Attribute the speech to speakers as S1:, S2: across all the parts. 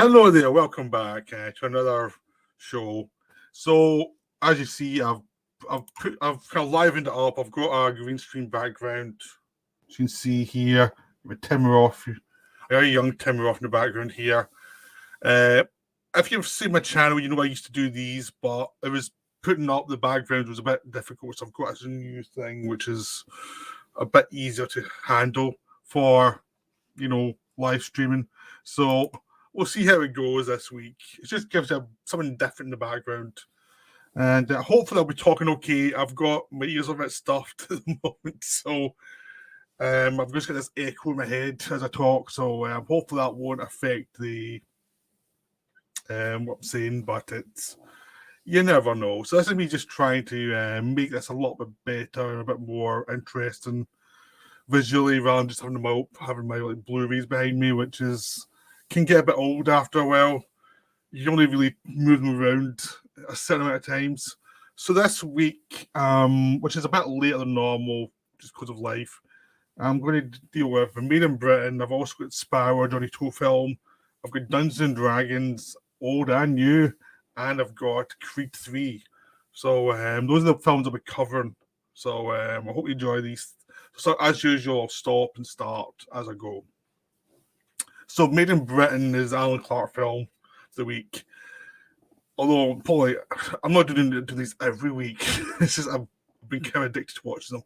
S1: Hello there, welcome back to another show. So, as you see, I've kind of livened it up. I've got a green screen background. As you can see here, with Tim Roth, a very young Tim Roth in the background here. If you've seen my channel, you know I used to do these, but it was putting up the background was a bit difficult. So I've got this new thing which is a bit easier to handle for live streaming. So we'll see how it goes this week. It just gives you something different in the background. And hopefully I'll be talking okay. I've got my ears a bit stuffed at the moment. So I've just got this echo in my head as I talk. So hopefully that won't affect the what I'm saying. But you never know. So this is me just trying to make this a lot bit better and a bit more interesting visually, rather than just having my like Blu-rays behind me, which can get a bit old after a while. You can only really move them around a certain amount of times. So this week, which is a bit later than normal, just because of life, I'm going to deal with Made in Britain. I've also got Sparrow, Johnny Toe film. I've got Dungeons and Dragons, old and new, and I've got Creed 3. So those are the films I'll be covering. So I hope you enjoy these. So as usual, I'll stop and start as I go. So Made in Britain is Alan Clarke film of the week. Although probably I'm not doing these every week. It's just I've been kind of addicted to watching them.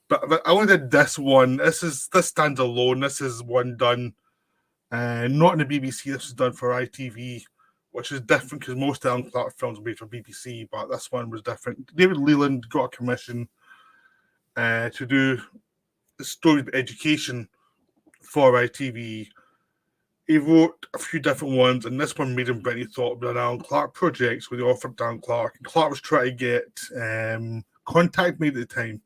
S1: But I only did this one. This stands alone. This is one done not in the BBC. This was done for ITV, which is different because most Alan Clarke films are made for BBC, but this one was different. David Leland got a commission to do the story of education for ITV. He wrote a few different ones, and this one Made in Britain he thought about an Alan Clarke project, so they offered Alan Clarke. And Clarke was trying to get Contact made at the time,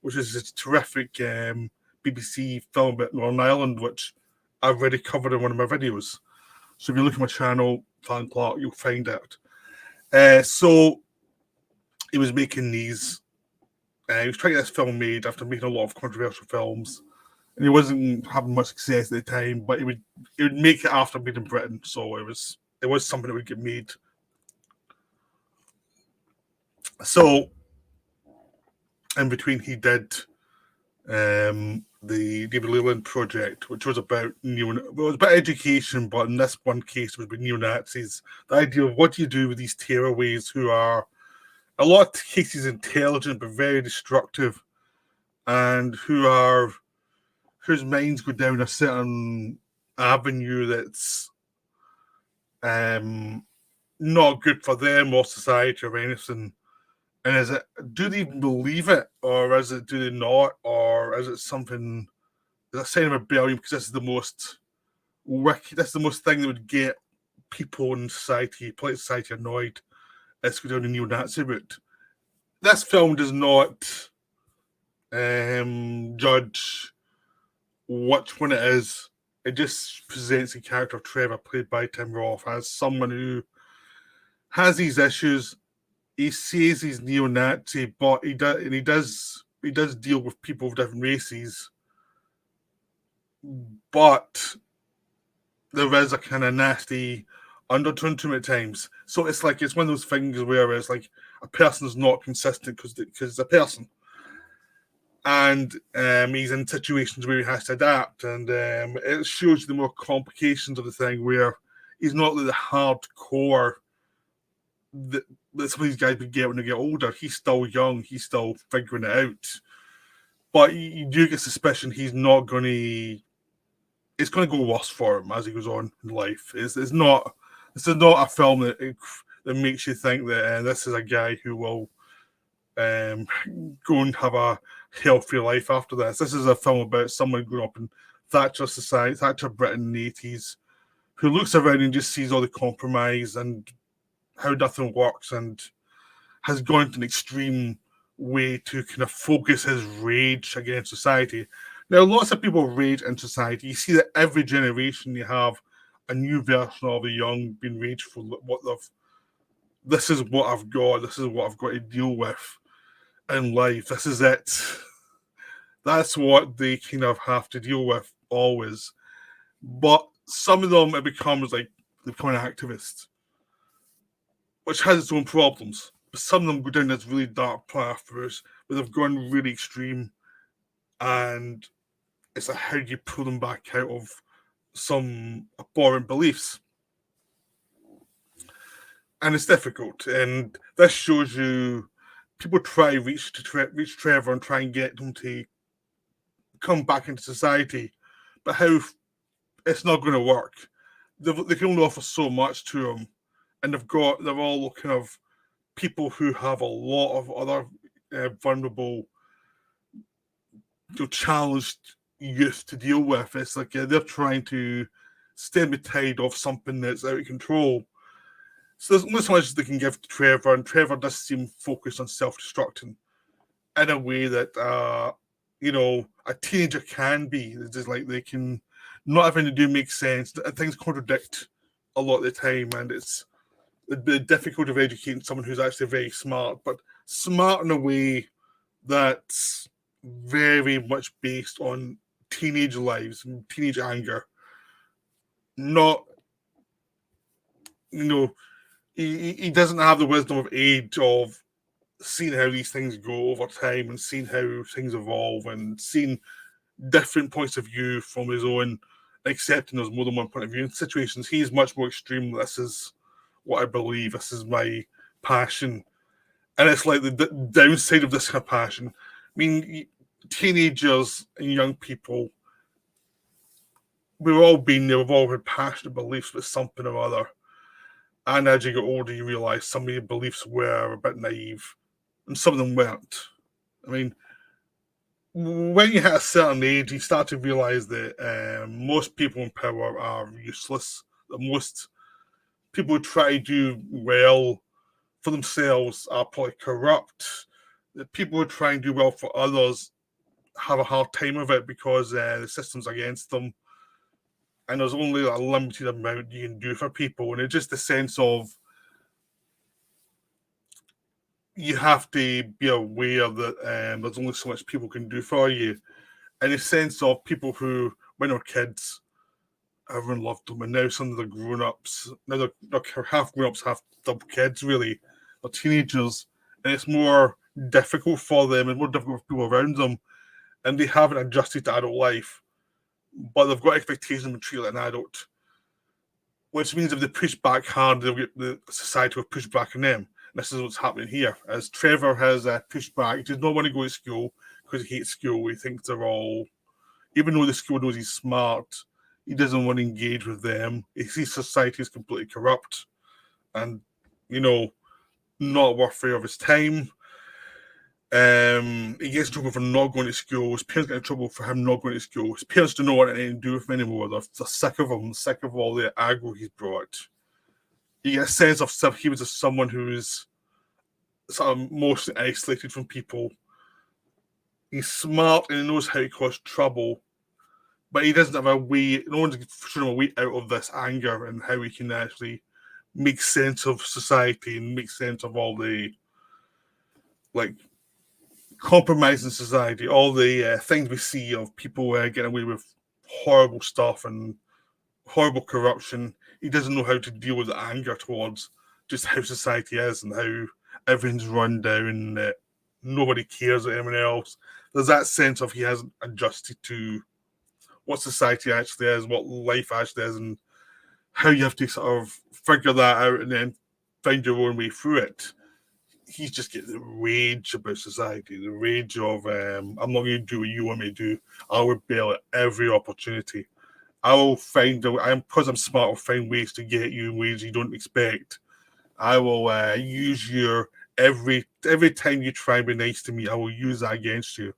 S1: which is a terrific BBC film about Northern Ireland, which I've already covered in one of my videos. So if you look at my channel, Alan Clarke, you'll find out. So he was making these. He was trying to get this film made after making a lot of controversial films. And he wasn't having much success at the time, but he would make it after Made in Britain, so it was something that would get made. So in between, he did the David Leland project, which was about education, but in this one case, it was about neo-Nazis. The idea of what do you do with these tearaways who are, a lot of cases, intelligent but very destructive, and whose minds go down a certain avenue that's not good for them or society or anything. And do they believe it, or do they not, or is it something, is a sign of rebellion because this is the most wicked, this is the most thing that would get people in society, polite society annoyed, is go down the neo-Nazi route. This film does not judge which one it is. It just presents the character of Trevor, played by Tim Roth, as someone who has these issues. He says he's neo-Nazi, but he does deal with people of different races. But there is a kind of nasty undertone to him at times. So it's one of those things where it's like a person is not consistent because it's a person. And he's in situations where he has to adapt, and it shows you the more complications of the thing, where he's not like the hardcore that some of these guys would get when they get older. He's still young, he's still figuring it out, but you do get suspicion he's not going to. It's going to go worse for him as he goes on in life. This is not a film that makes you think that this is a guy who will go and have a healthy life after this. This is a film about someone growing up in Thatcher society, Thatcher Britain in the 80s, who looks around and just sees all the compromise and how nothing works, and has gone to an extreme way to kind of focus his rage against society. Now, lots of people rage in society. You see that every generation you have a new version of the young being rageful. This is what I've got. This is what I've got to deal with in life. This is it. That's what they kind of have to deal with always. But some of them, it becomes like they become an activist, which has its own problems. But some of them go down this really dark path where they've gone really extreme, and it's like, how do you pull them back out of some abhorrent beliefs? And it's difficult. And this shows you people try to reach Trevor and try and get him to come back into society, but how it's not going to work. They can only offer so much to him, and they're all kind of people who have a lot of other vulnerable, challenged youth to deal with. It's like they're trying to stem the tide of something that's out of control. So there's only so much they can give to Trevor, and Trevor does seem focused on self-destructing in a way that a teenager can be. It's just like they can not having to do make sense. Things contradict a lot of the time, and it's the difficulty of educating someone who's actually very smart, but smart in a way that's very much based on teenage lives and teenage anger. Not, he doesn't have the wisdom of age of seeing how these things go over time and seeing how things evolve and seeing different points of view from his own, accepting there's more than one point of view in situations. He's much more extreme. This is what I believe. This is my passion. And it's like the downside of this kind of passion. I mean, teenagers and young people, we've all been there. We've all had passionate beliefs about something or other. And as you get older, you realise some of your beliefs were a bit naive and some of them weren't. I mean, when you hit a certain age, you start to realise that most people in power are useless. That most people who try to do well for themselves are probably corrupt. The people who try and do well for others have a hard time of it because the system's against them. And there's only a limited amount you can do for people. And it's just the sense of you have to be aware that there's only so much people can do for you. And the sense of people who, when they were kids, everyone loved them. And now some of the grown-ups, now they're half grown-ups, half double kids, really. They're teenagers. And it's more difficult for them and more difficult for people around them. And they haven't adjusted to adult life. But they've got expectations of treated like an adult, which means if they push back hard, they'll get the society will push back on them. And this is what's happening here. As Trevor has pushed back, he does not want to go to school because he hates school. He thinks they're all, even though the school knows he's smart, he doesn't want to engage with them. He sees society as completely corrupt and, not worthy of his time. He gets in trouble for not going to school. His parents get in trouble for him not going to school. His parents don't know what anything to do with him anymore. They're sick of him, sick of all the aggro he's brought. You get a sense of he was someone who is sort of mostly isolated from people. He's smart and he knows how to cause trouble, but he doesn't have a way. No one's showing him a way out of this anger and how he can actually make sense of society and make sense of all the compromise in society, all the things we see of people getting away with horrible stuff and horrible corruption. He doesn't know how to deal with the anger towards just how society is and how everything's run down and that nobody cares about anyone else. There's that sense of he hasn't adjusted to what society actually is, what life actually is, and how you have to sort of figure that out and then find your own way through it. He's just getting the rage about society, the rage of, I'm not going to do what you want me to do. I'll rebel at every opportunity. I will because I'm smart, I'll find ways to get you in ways you don't expect. I will use your, every time you try and be nice to me, I will use that against you.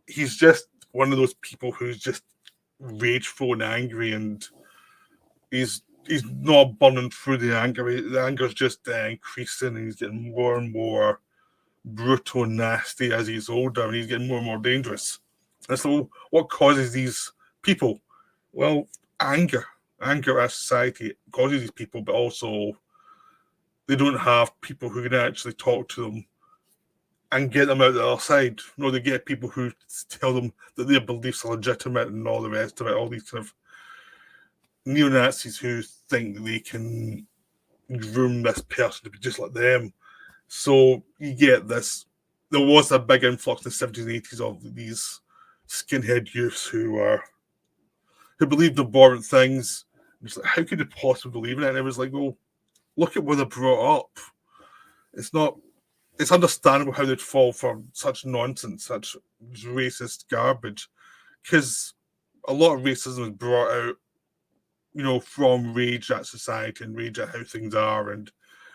S1: He's just one of those people who's just rageful and angry, and he's not burning through the anger. The anger's just increasing, and he's getting more and more brutal and nasty as he's older, and he's getting more and more dangerous. And so what causes these people? Well, anger at society causes these people, but also they don't have people who can actually talk to them and get them out the other side. No, they get people who tell them that their beliefs are legitimate and all the rest of it, all these kind of neo-Nazis who think they can groom this person to be just like them. So you get this. There was a big influx in the 70s and 80s of these skinhead youths who believed in abhorrent things. It's like, how could you possibly believe in it? And it was like, well, look at what they're brought up. It's understandable how they'd fall for such nonsense, such racist garbage, because a lot of racism is brought out, from rage at society and rage at how things are and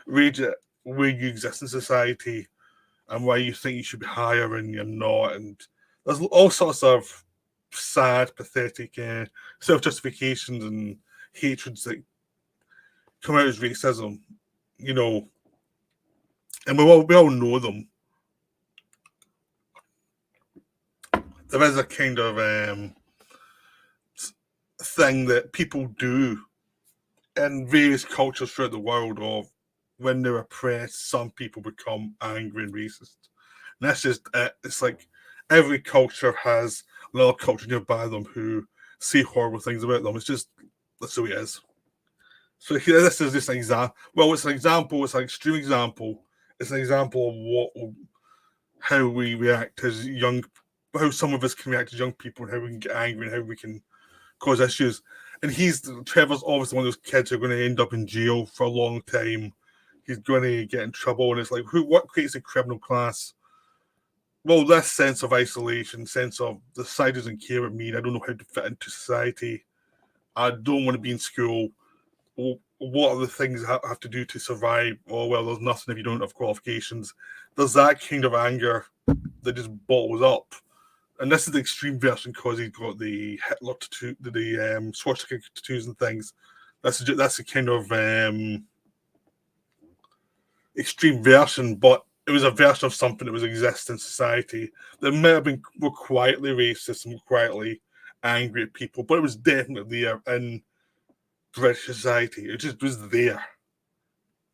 S1: rage at where you exist in society and why you think you should be higher and you're not. And there's all sorts of sad, pathetic self-justifications and hatreds that come out as racism, and we all know them. There is a kind of thing that people do in various cultures throughout the world of when they're oppressed, some people become angry and racist. And that's just it. It's like every culture has another culture nearby them who say horrible things about them. It's just, that's the way it is. So here, this is just an example. Well, it's an example. It's an extreme example. It's an example of how we react as how some of us can react as young people, and how we can get angry, and how we can cause issues. And Trevor's obviously one of those kids who are going to end up in jail for a long time. He's going to get in trouble, and it's like, what creates a criminal class? Well, this sense of isolation, sense of the society doesn't care about me, and I don't know how to fit into society. I don't want to be in school. Well, what are the things I have to do to survive? Oh, well, there's nothing if you don't have qualifications. There's that kind of anger that just bottles up. And this is the extreme version because he's got the Hitler tattoo, the swastika tattoos and things. That's the kind of extreme version, but it was a version of something that was exist in society that may have been more quietly racist and more quietly angry at people, but it was definitely there in British society. It just was there.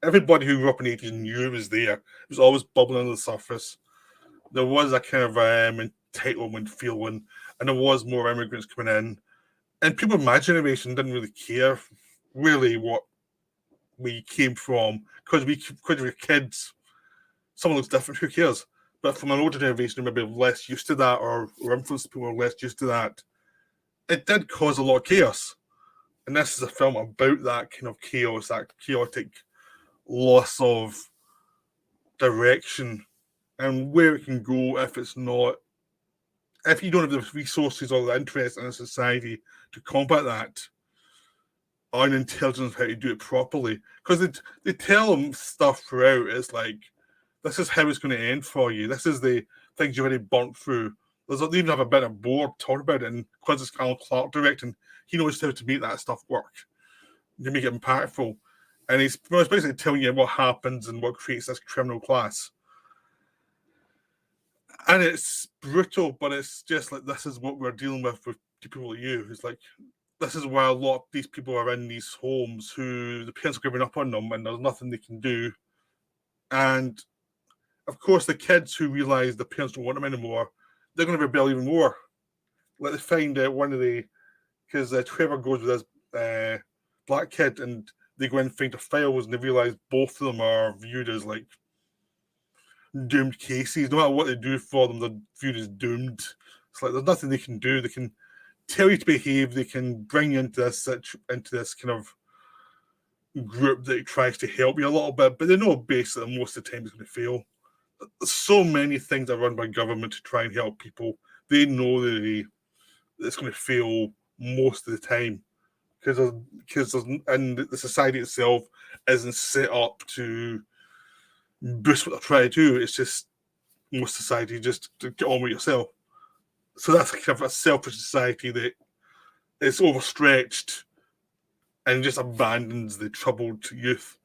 S1: Everybody who grew up in the 80s knew it was there. It was always bubbling under the surface. There was a kind of entitlement feeling, and there was more immigrants coming in. And people of my generation didn't really care, really, what we came from, because we were kids. Someone looks different, who cares? But from an older generation, maybe less used to that, or influenced people were less used to that, it did cause a lot of chaos. And this is a film about that kind of chaos, that chaotic loss of direction and where it can go if you don't have the resources or the interest in a society to combat that, or an intelligence of how to do it properly. Because they tell them stuff throughout. It's like, this is how it's going to end for you. This is the things you've already burnt through. They even have a bit of board talking about it, and because it's Alan Clarke directing, he knows how to make that stuff work, to make it impactful. And he's basically telling you what happens and what creates this criminal class. And it's brutal, but it's just like, this is what we're dealing with people like you. It's like, this is why a lot of these people are in these homes who the parents are giving up on them and there's nothing they can do. And of course, the kids who realise the parents don't want them anymore, they're going to rebel even more. Like, they find out because Trevor goes with this black kid and they go in and find the files and they realise both of them are viewed as like doomed cases. No matter what they do for them, they're viewed as doomed. It's like, there's nothing they can do. They can tell you to behave. They can bring you into this kind of group that tries to help you a little bit, but they know basically most of the time it's going to fail. There's so many things that are run by government to try and help people. They know that it's going to fail most of the time because and the society itself isn't set up to boost what they're trying to do. It's just most society just to get on with yourself. So that's kind of a selfish society that is overstretched and just abandons the troubled youth.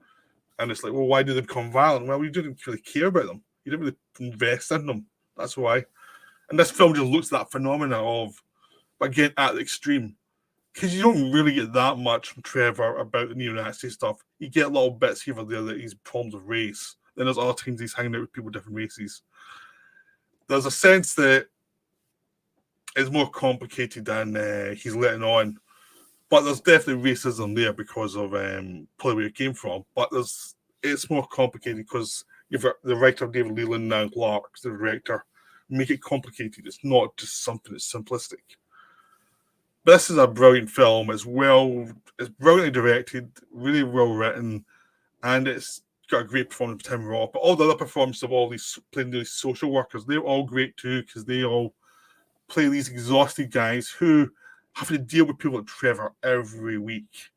S1: And it's like, well, why do they become violent? Well, you didn't really care about them. You didn't really invest in them. That's why. And this film just looks at that phenomena of, but again, at the extreme. Because you don't really get that much from Trevor about the neo-Nazi stuff. You get little bits here or there that he's problems with race. Then there's other times he's hanging out with people of different races. There's a sense that it's more complicated than he's letting on. But there's definitely racism there because of probably where it came from. But it's more complicated because you've got the writer David Leland and Alan Clarke, the director, make it complicated. It's not just something that's simplistic. This is a brilliant film. It's brilliantly directed, really well written, and it's got a great performance from Tim Roth. But all the other performances of all these playing these social workers, they're all great too, because they all play these exhausted guys who have to deal with people like Trevor every week.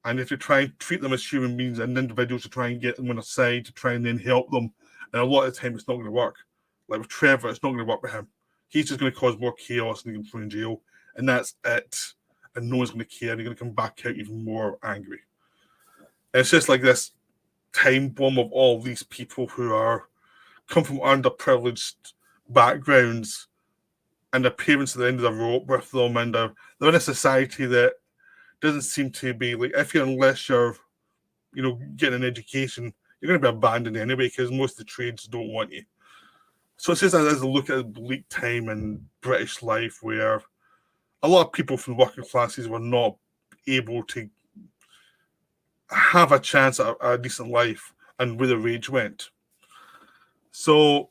S1: And if you try and treat them as human beings and individuals to try and get them on a side to try and then help them, and a lot of the time it's not going to work. Like with Trevor, it's not going to work with him. He's just going to cause more chaos and he can throw in jail, and that's it. And no one's going to care. And you're going to come back out even more angry. And it's just like this time bomb of all these people who come from underprivileged backgrounds, and their parents at the end of the rope with them, and they're in a society that doesn't seem to be like, unless you're, getting an education, you're going to be abandoned anyway because most of the trades don't want you. So it's just as a look at a bleak time in British life where a lot of people from working classes were not able to have a chance at a decent life, and where the rage went. So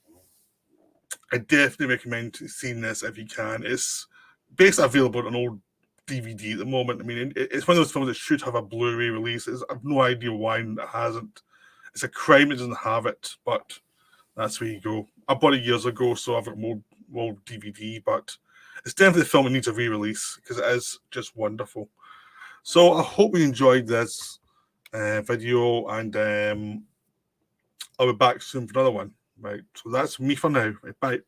S1: I definitely recommend seeing this if you can. It's basically available on an old DVD at the moment. I mean, it's one of those films that should have a Blu-ray release. I have no idea why it hasn't. It's a crime it doesn't have it, but that's where you go. I bought it years ago, so I've got more DVD, but it's definitely a film that needs a re-release because it is just wonderful. So I hope you enjoyed this video, and I'll be back soon for another one. Right, so that's me for now. Right, bye.